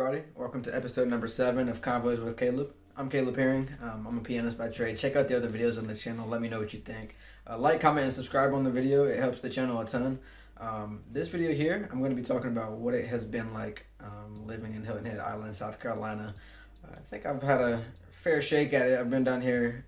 everybody? Welcome to episode number 7 of Convos with Caleb. I'm Caleb Herring. I'm a pianist by trade. Check out the other videos on the channel. Let me know what you think. Like, comment, and subscribe on the video. It helps the channel a ton. This video here, I'm going to be talking about what it has been like living in Hilton Head Island, South Carolina. I think I've had a fair shake at it. I've been down here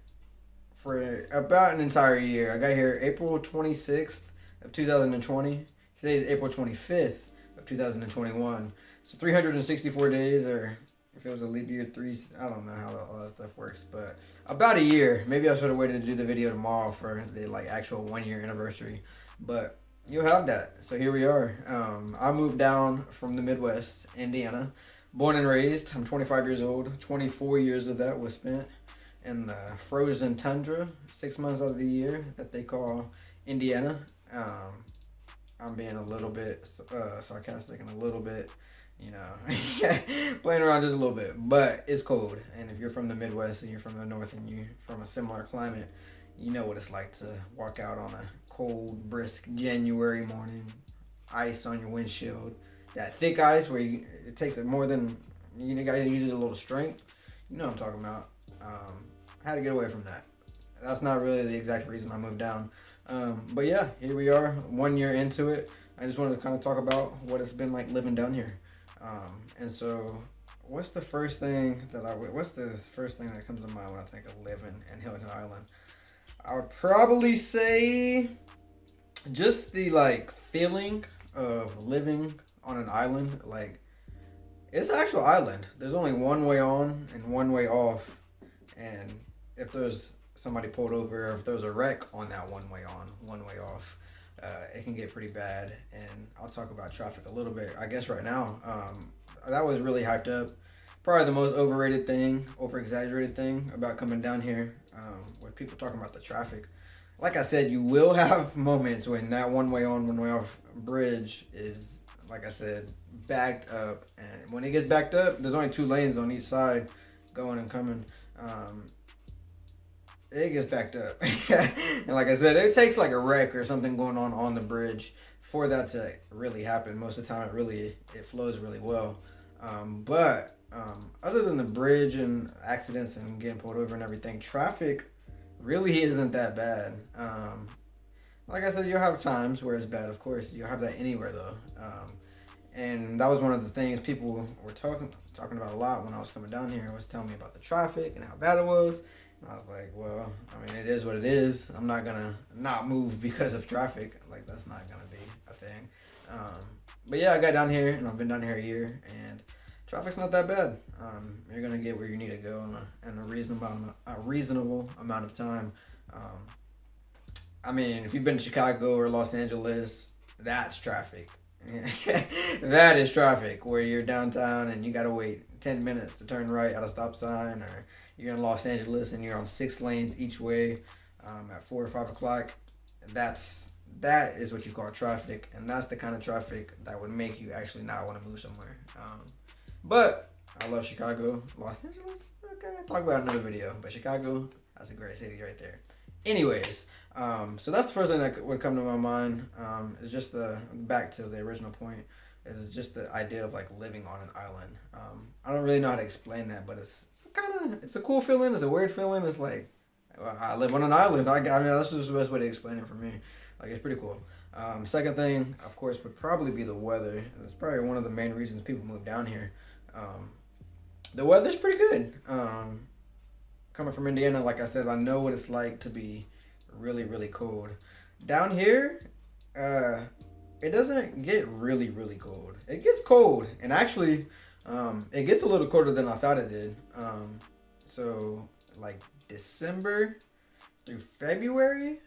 for about an entire year. I got here April 26th of 2020. Today is April 25th of 2021. So 364 days, or if it was a leap year, I don't know how all that stuff works, but about a year. Maybe I should have waited to do the video tomorrow for the actual 1 year anniversary, but you'll have that. So here we are. I moved down from the Midwest, Indiana, born and raised. I'm 25 years old. 24 years of that was spent in the frozen tundra, 6 months out of the year that they call Indiana. I'm being a little bit sarcastic and a little bit, playing around just a little bit, but it's cold. And if you're from the Midwest and you're from the North and you're from a similar climate, you know what it's like to walk out on a cold, brisk January morning, ice on your windshield, that thick ice where it takes it more than, you got to use a little strength. You know what I'm talking about. I had to get away from that. That's not really the exact reason I moved down. But yeah, here we are, 1 year into it. I just wanted to kind of talk about what it's been like living down here. And so, what's the first thing that comes to mind when I think of living in Hilton Island? I would probably say just the feeling of living on an island. It's an actual island. There's only one way on and one way off. And if there's somebody pulled over, or if there's a wreck on that one way on, one way off, it can get pretty bad. And I'll talk about traffic a little bit, I guess, right now. That was really hyped up. Probably the most overrated thing, over-exaggerated thing about coming down here, with people talking about the traffic. Like I said, you will have moments when that one way on, one way off bridge is, like I said, backed up. And when it gets backed up, there's only 2 lanes on each side going and coming. It gets backed up. And like I said, it takes a wreck or something going on the bridge for that to really happen. Most of the time it flows really well. But other than the bridge and accidents and getting pulled over and everything, traffic really isn't that bad. Like I said, you'll have times where it's bad, of course. You'll have that anywhere though. And that was one of the things people were talking about a lot when I was coming down here, was telling me about the traffic and how bad it was. And I was like, well, it is what it is. I'm not gonna not move because of traffic. That's not gonna be a thing. But yeah, I got down here and I've been down here a year, and traffic's not that bad. You're gonna get where you need to go in a reasonable amount of time. If you've been to Chicago or Los Angeles, that's traffic. That is traffic, where you're downtown and you gotta wait 10 minutes to turn right at a stop sign, or you're in Los Angeles and you're on 6 lanes each way at 4 or 5 o'clock. That is what you call traffic, and that's the kind of traffic that would make you actually not want to move somewhere. But I love Chicago. Los Angeles, okay, I'll talk about it in another video, but Chicago, that's a great city right there. Anyways, so that's the first thing that would come to my mind. Is just back to the original point, is just the idea of living on an island. I don't really know how to explain that, but it's a cool feeling. It's a weird feeling. It's I live on an island. That's just the best way to explain it for me. It's pretty cool. Second thing, of course, would probably be the weather. It's probably one of the main reasons people move down here. The weather's pretty good. Coming from Indiana, like I said, I know what it's like to be really, really cold. Down here, it doesn't get really, really cold. It gets cold, and actually, it gets a little colder than I thought it did. So December through February,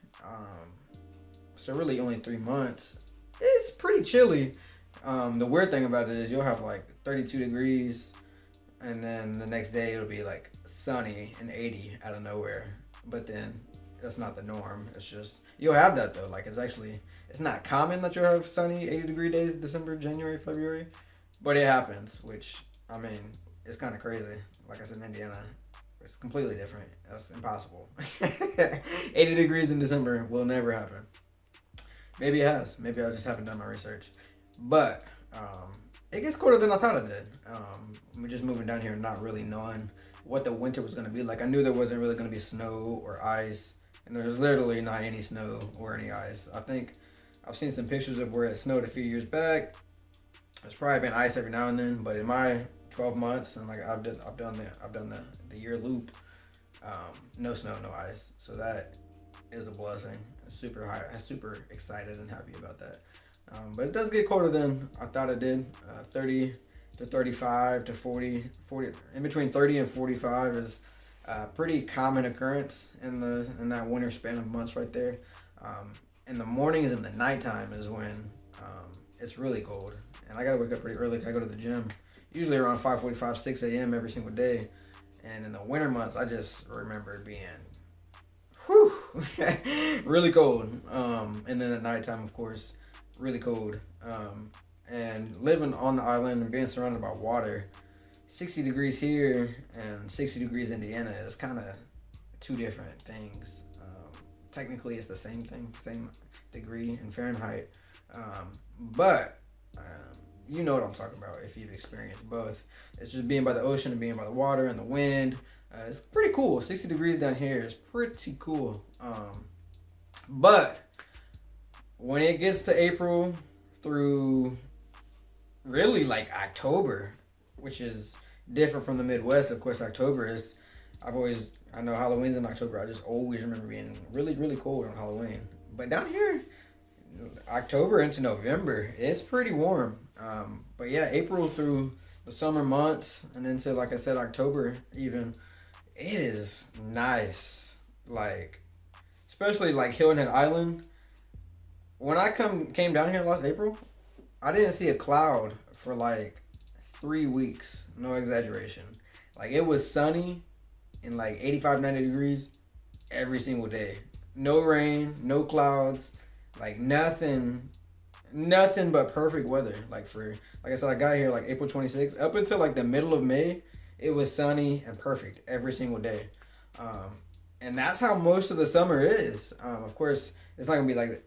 so really only 3 months. It's pretty chilly. The weird thing about it is you'll have 32 degrees, and then the next day it'll be sunny and 80 out of nowhere. But then that's not the norm. It's just, you'll have that though. It's not common that you'll have sunny 80-degree days in December, January, February, but it happens, which, it's kind of crazy. Like I said, in Indiana, it's completely different. That's impossible. 80 degrees in December will never happen. Maybe it has. Maybe I just haven't done my research. But It gets colder than I thought it did. We're just moving down here, not really knowing what the winter was gonna be like. I knew there wasn't really gonna be snow or ice, and there's literally not any snow or any ice. I think I've seen some pictures of where it snowed a few years back. There's probably been ice every now and then, but in my 12 months and like I've done the year loop, no snow, no ice. So that is a blessing. Super high, super excited and happy about that. But it does get colder than I thought it did. 30 to 35 to 40, in between 30 and 45 is a pretty common occurrence in that winter span of months right there. In the mornings and the nighttime is when it's really cold. And I gotta wake up pretty early 'cause I go to the gym, usually around 5:45, 6 a.m. every single day. And in the winter months, I just remember being really cold. And then at nighttime, of course, really cold. And living on the island and being surrounded by water, 60 degrees here and 60 degrees Indiana is kind of two different things. Technically, it's the same thing, same degree in Fahrenheit. But you know what I'm talking about if you've experienced both. It's just being by the ocean and being by the water and the wind. It's pretty cool. 60 degrees down here is pretty cool. But when it gets to April through really like October, which is different from the Midwest. Of course, October is, I know Halloween's in October. I just always remember being really, really cold on Halloween. But down here, October into November, it's pretty warm. But yeah, April through the summer months and into, like I said, October even, it is nice. Like, especially like Hilton Head Island. When I came down here last April, I didn't see a cloud for like 3 weeks. No exaggeration. Like, it was sunny and like 85, 90 degrees every single day. No rain, no clouds, like nothing but perfect weather. Like I said, I got here like April 26th. Up until like the middle of May, it was sunny and perfect every single day. And that's how most of the summer is. Of course, it's not gonna be like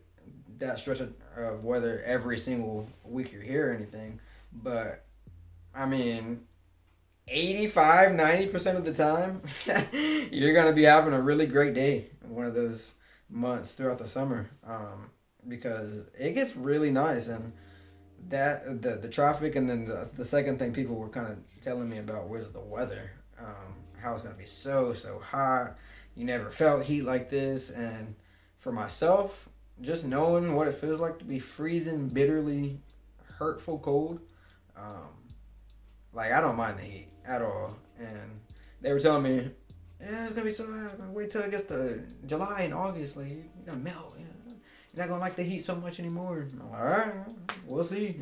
that stretch of weather every single week you're here or anything. But I mean, 85, 90% of the time, you're going to be having a really great day in one of those months throughout the summer, because it gets really nice. And that the traffic, and then the second thing people were kind of telling me about was the weather, how it's going to be so hot. You never felt heat like this. And for myself, just knowing what it feels like to be freezing, bitterly, hurtful cold, like, I don't mind the heat at all. And they were telling me, yeah, it's gonna be so hot. Wait till it gets to July and August. Like, you're gonna melt. You're not gonna like the heat so much anymore. I'm like, all right, we'll see.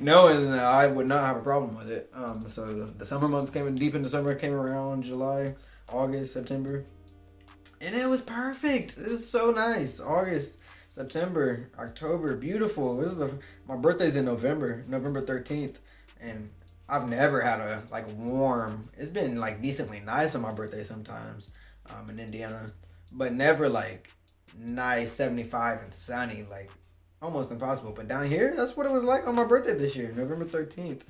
Knowing that I would not have a problem with it. So the summer months deep into summer came around, July, August, September, and it was perfect. It was so nice. August, September, October, beautiful. My birthday's in November 13th, and I've never had a like warm. It's been like decently nice on my birthday sometimes, in Indiana, but never like nice 75 and sunny, like almost impossible. But down here, that's what it was like on my birthday this year, November 13th.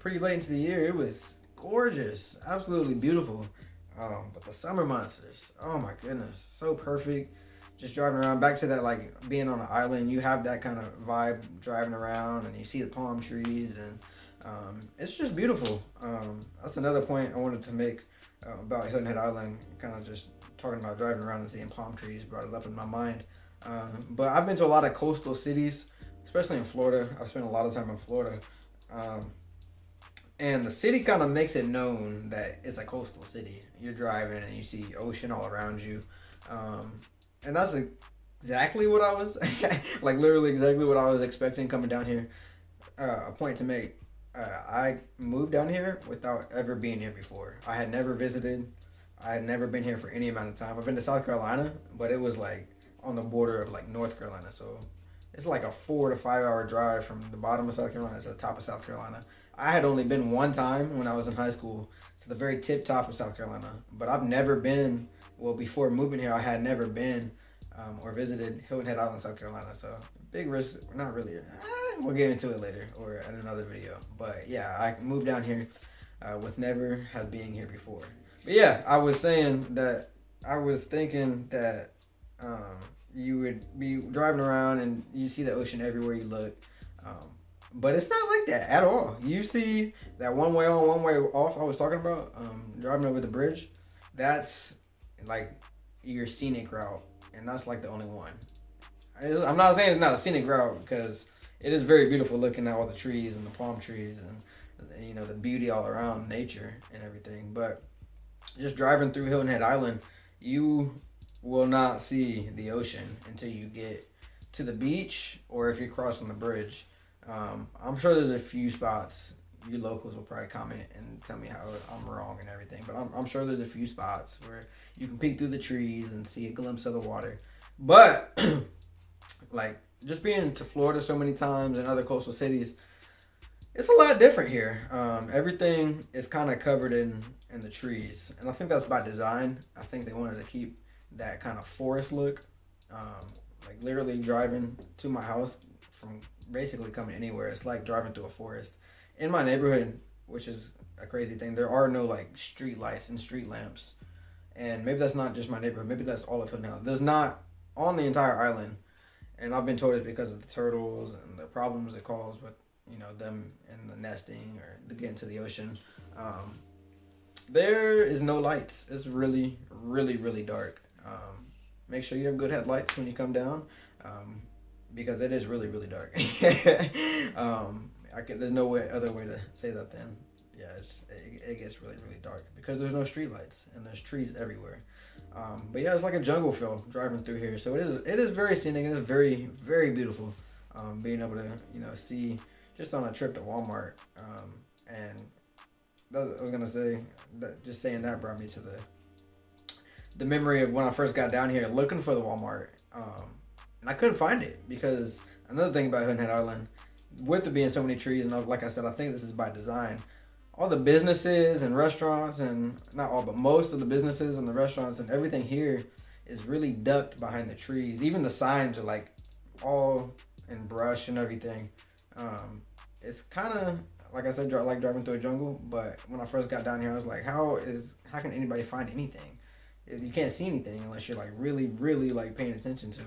Pretty late into the year, it was gorgeous, absolutely beautiful. But the summer months is, oh my goodness, so perfect. Just driving around, back to that, like being on an island, you have that kind of vibe driving around, and you see the palm trees, and it's just beautiful. That's another point I wanted to make about Hilton Head Island. Kind of just talking about driving around and seeing palm trees brought it up in my mind. But I've been to a lot of coastal cities, especially in Florida. I've spent a lot of time in Florida. And the city kind of makes it known that it's a coastal city. You're driving and you see ocean all around you. And that's exactly what I was, like literally exactly what I was expecting coming down here. A point to make. I moved down here without ever being here before. I had never visited. I had never been here for any amount of time. I've been to South Carolina, but it was like on the border of like North Carolina. So it's like a 4 to 5 hour drive from the bottom of South Carolina to the top of South Carolina. I had only been one time when I was in high school to the very tip top of South Carolina. But I've never been, well, before moving here, I had never been or visited Hilton Head Island, South Carolina. So big risk. Not really. We'll get into it later or in another video. But yeah, I moved down here with never have being here before. But yeah, I was saying that I was thinking that you would be driving around and you see the ocean everywhere you look. But it's not like that at all. You see that one way on, one way off I was talking about, driving over the bridge. That's like your scenic route, and that's like the only one. I'm not saying it's not a scenic route because it is very beautiful looking at all the trees and the palm trees and you know the beauty all around nature and everything. But just driving through Hilton Head Island, you will not see the ocean until you get to the beach or if you're crossing the bridge. I'm sure there's a few spots. You locals will probably comment and tell me how I'm wrong and everything, but I'm sure there's a few spots where you can peek through the trees and see a glimpse of the water. But like just being to Florida so many times and other coastal cities, it's a lot different here. Everything is kind of covered in the trees, and I think that's by design. I think they wanted to keep that kind of forest look. Like literally driving to my house from basically coming anywhere, it's like driving through a forest. In my neighborhood, which is a crazy thing, there are no like street lights and street lamps. And maybe that's not just my neighborhood, maybe that's all of Hilton Head. There's not on the entire island. And I've been told it's because of the turtles and the problems it causes with, you know, them and the nesting or the getting to the ocean. There is no lights. It's really, really, really dark. Make sure you have good headlights when you come down, because it is really, really dark. There's no other way to say that then. Yeah, it gets really, really dark because there's no street lights and there's trees everywhere. But yeah, it's like a jungle feel driving through here. So it is very scenic. It is very, very beautiful. Being able to, you know, see just on a trip to Walmart. And I was gonna say that just saying that brought me to the memory of when I first got down here looking for the Walmart. And I couldn't find it because another thing about Hilton Head Island, with it being so many trees, and like I said, I think this is by design. All the businesses and restaurants, and not all, but most of the businesses and the restaurants and everything here is really ducked behind the trees. Even the signs are like all in brush and everything. It's kind of, like I said, like driving through a jungle. But when I first got down here, I was like, how can anybody find anything? You can't see anything unless you're like really, really like paying attention to,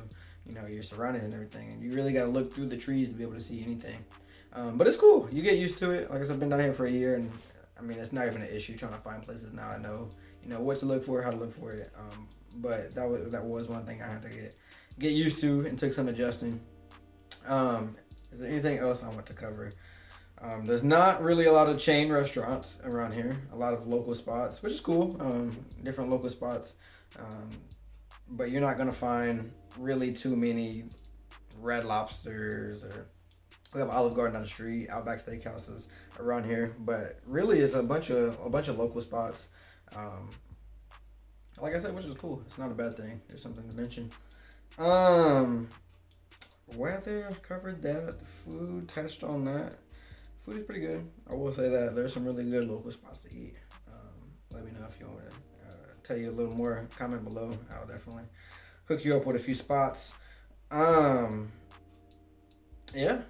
you know, your surroundings and everything. And you really got to look through the trees to be able to see anything. But it's cool. You get used to it. Like I said, I've been down here for a year, and I mean, it's not even an issue trying to find places now. I know, you know, what to look for, how to look for it. But that was one thing I had to get used to and took some adjusting. Is there anything else I want to cover? There's not really a lot of chain restaurants around here. A lot of local spots, which is cool. Different local spots. But you're not gonna find really too many Red Lobsters, or we have Olive Garden down the street, Outback Steakhouses around here. But really, it's a bunch of local spots. Like I said, which is cool. It's not a bad thing. There's something to mention. Weather, covered that. The food, touched on that. Food is pretty good. I will say that there's some really good local spots to eat. Let me know if you want me to tell you a little more. Comment below. I'll definitely hook you up with a few spots. Yeah,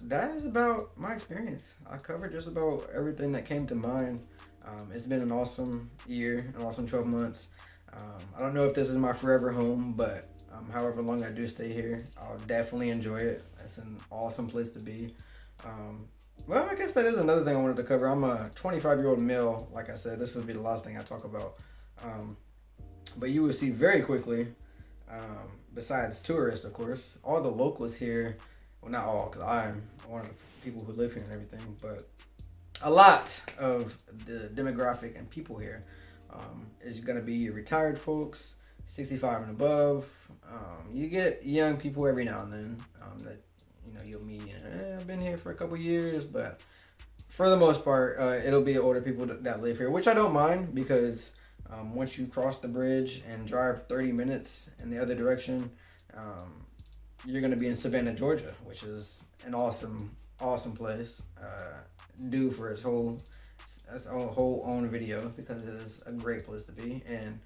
that is about my experience. I covered just about everything that came to mind. It's been an awesome year, an awesome 12 months. I don't know if this is my forever home, but however long I do stay here, I'll definitely enjoy it. It's an awesome place to be. Well, I guess that is another thing I wanted to cover. I'm a 25-year-old male. Like I said, this will be the last thing I talk about. But you will see very quickly, besides tourists, of course, all the locals here, well, not all, because I'm one of the people who live here and everything, but a lot of the demographic and people here is going to be retired folks, 65 and above. You get young people every now and then that, you know, you'll meet. I've been here for a couple years, but for the most part, it'll be older people that live here, which I don't mind because once you cross the bridge and drive 30 minutes in the other direction, you're going to be in Savannah, Georgia, which is an awesome, awesome place. Due for its whole own video because it is a great place to be. And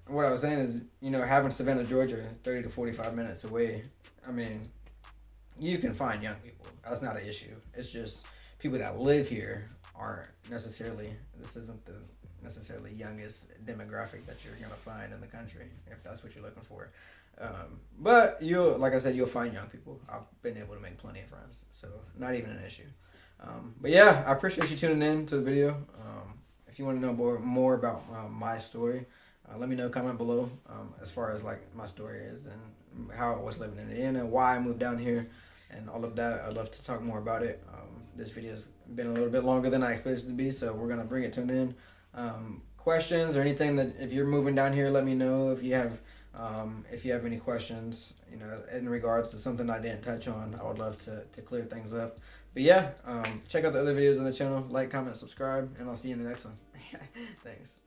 what I was saying is, you know, having Savannah, Georgia, 30 to 45 minutes away, I mean, you can find young people. That's not an issue. It's just people that live here aren't necessarily. This isn't the necessarily youngest demographic that you're gonna find in the country if that's what you're looking for. But you'll, like I said, you'll find young people. I've been able to make plenty of friends, so not even an issue. But yeah, I appreciate you tuning in to the video. If you want to know more about my story, let me know. Comment below as far as like my story is and how I was living in Indiana, why I moved down here, and all of that. I'd love to talk more about it. This video's been a little bit longer than I expected it to be, so we're gonna bring it to an end. Questions or anything that if you're moving down here, let me know. If you have any questions, you know, in regards to something I didn't touch on, I would love to clear things up. But yeah, check out the other videos on the channel, like, comment, subscribe, and I'll see you in the next one. Thanks.